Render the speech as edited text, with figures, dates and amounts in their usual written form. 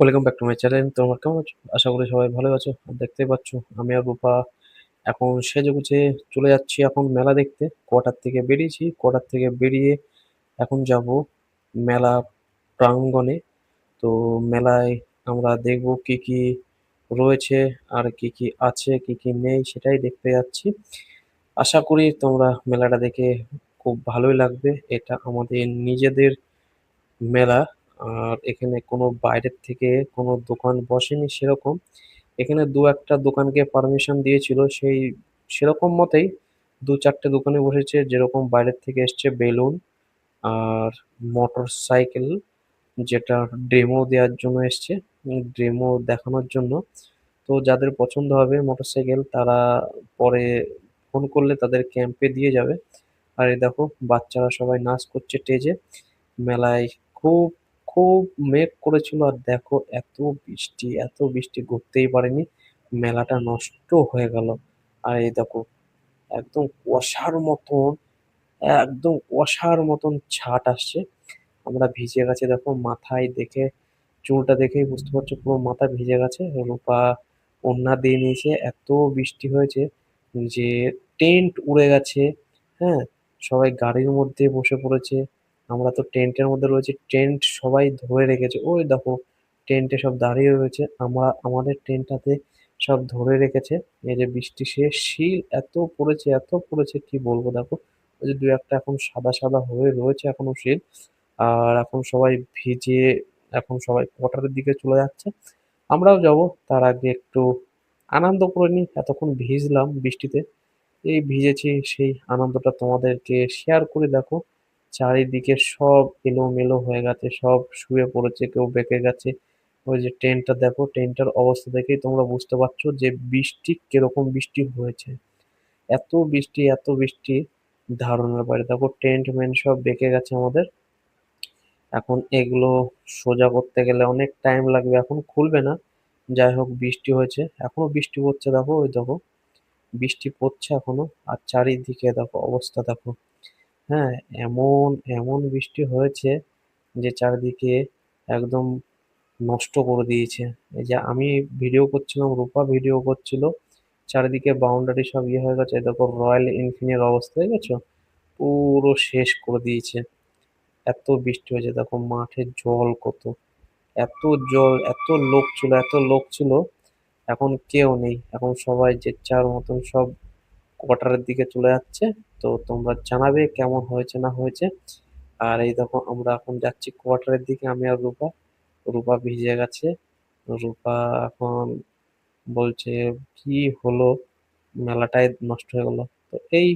Welcome back to my channel. তোমরা কেমন আছো? আশা করি সবাই ভালো আছো। আর দেখতেই পাচ্ছ আমি আর রূপা এখন সেজেগুজে চলে যাচ্ছি এখন মেলা দেখতে। কোয়ার্টার থেকে বেরিয়েছি, কোয়ার্টার থেকে বেরিয়ে এখন যাব মেলা প্রাঙ্গণে। তো মেলায় আমরা দেখব কি কি রয়েছে আর কি কি আছে কি কি নেই সেটাই দেখতে যাচ্ছি। আশা করি তোমরা মেলাটা দেখে খুব ভালোই লাগবে। এটা আমাদের নিজেদের মেলা। আর এখানে কোনো বাইরের থেকে কোনো দোকান বসেনি সেরকম। এখানে দু একটা দোকানকে পারমিশন দিয়েছিল, সেরকম মতেই দু চারটে দোকানে বসেছে, যেরকম বাইরের থেকে এসছে বেলুন আর মোটর সাইকেল, যেটা ডেমো দেওয়ার জন্য এসছে, ডেমো দেখানোর জন্য। তো যাদের পছন্দ হবে মোটরসাইকেল তারা পরে ফোন করলে তাদের ক্যাম্পে দিয়ে যাবে। আর এই দেখো বাচ্চারা সবাই নাচ করছে স্টেজে। মেলায় খুব খুব মেঘ করেছিল, আর দেখো এত বৃষ্টি ঘুরতেই পারিনি, মেলাটা নষ্ট হয়ে গেল। আর এই দেখো একদম কুয়াশার মতন, একদম কুয়াশার মতন ছাট আসছে। আমরা ভিজে গেছে দেখো, মাথায় দেখে চুলটা দেখেই বুঝতে পারছো পুরো মাথা ভিজে গেছে। রূপা ওড়না দিয়ে নিয়েছে, এত বৃষ্টি হয়েছে যে টেন্ট উড়ে গেছে। হ্যাঁ, সবাই গাড়ির মধ্যে বসে পড়েছে। আমরা তো টেন্টের মধ্যে রয়েছি, টেন্ট সবাই ধরে রেখেছে, ওই দেখো টেন্টে সব দাঁড়িয়ে রয়েছে। আমরা আমাদের টেন্টটাতে সব ধরে রেখেছে। এই যে বৃষ্টি শেষ, শিল এত পড়েছে কি বলবো। দেখো ওই যে দু একটা এখন সাদা সাদা হয়ে রয়েছে এখনো শিল। আর এখন সবাই ভিজে, এখন সবাই কোয়ার্টারের দিকে চলে যাচ্ছে। আমরাও যাব, তার আগে একটু আনন্দ করে নিই। এতক্ষণ ভিজলাম বৃষ্টিতে, এই ভিজেছি, সেই আনন্দটা তোমাদেরকে শেয়ার করে। দেখো চারিদিকে সব এলোমেলো হয়ে গেছে, সব শুয়ে পড়েছে, কেউ বেঁকে গেছে। ওই যে ট্রেনটা দেখো, ট্রেনটার অবস্থা দেখেই তোমরা বুঝতে পারছো যে বৃষ্টি কিরকম বৃষ্টি হয়েছে। এত বৃষ্টি ধারণার বাইরে। দেখো টেন্ট মেন্ট সব বেঁকে গেছে আমাদের। এখন এগুলো সোজা করতে গেলে অনেক টাইম লাগবে, এখন খুলবে না। যাই হোক বৃষ্টি হয়েছে, এখনো বৃষ্টি পড়ছে, দেখো ওই দেখো বৃষ্টি পড়ছে এখনো। আর চারিদিকে দেখো অবস্থা দেখো। হ্যাঁ, এমন এমন বৃষ্টি হয়েছে যে চারিদিকে একদম নষ্ট করে দিয়েছে। এই যে আমি ভিডিও করছিলাম, রূপা ভিডিও করছিল, চারিদিকে বাউন্ডারি সব ইয়ে হয়ে গেছে। এই দেখো রয়্যাল এনফিল্ডের অবস্থা দেখেছো, পুরো শেষ করে দিয়েছে। এত বৃষ্টি হয়েছে, দেখো মাঠে জল কত, এত জল, এত লোক ছিল। এখন কেউ নেই, এখন সবাই যে যার মতন সব কোয়ার্টারের দিকে চলে যাচ্ছে। তো তোমরা জানাবে কেমন হয়েছে না হয়েছে। আর এই দেখো আমরা এখন যাচ্ছি কোয়ার্টারের দিকে, আমি আর রূপা। রূপা ভিজে গেছে। রূপা এখন বলছে কি হলো, মেলাটাই নষ্ট হয়ে গেল। তো এই